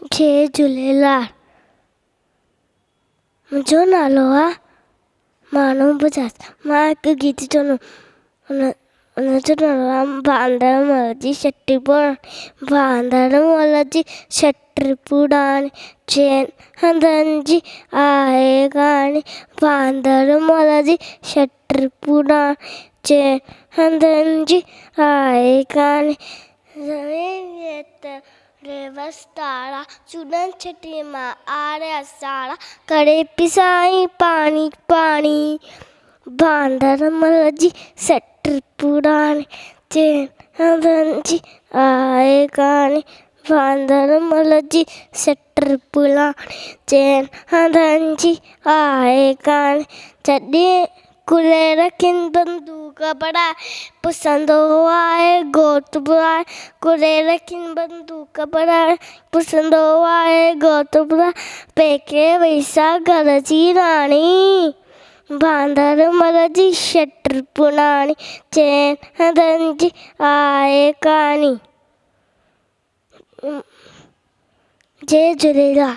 जय झूलेलाल। मुंहिंजो नालो आहे मानू बजाज। मां हिकु गीत चवंदमि, हुनजो नालो आहे बांदर मल जी छटी पुराणी। बांदर मल जी छटी पुराणी, चइनि हंधनि जी आहे कहाणी। बांदर मल जी छटी पुराणी, चइनि हंधनि जी आहे कहाणी। तारा चूड़न छटी मां आरिया सारा, करे पिसाई पानी पानी। बांदर मल जी छटी पुराणी, चइनि हंधनि जी आहे कहाणी। बांदर मल जी छटी पुराणी, चइनि हंधनि जी आहे कहाणी। जॾहिं कुलेर खिन बंदूक पढ़ाए, पुछंदो आहे घोट बुलाए। कुलेर खिन बंदूक पढ़ाए, पुछंदो आहे घोट बुलाए। पेके वैसा घर जी राणी, बांदर मल जी छटी पुराणी, चइनि हंधनि जी आहे कहाणी। जय झूलेलाल।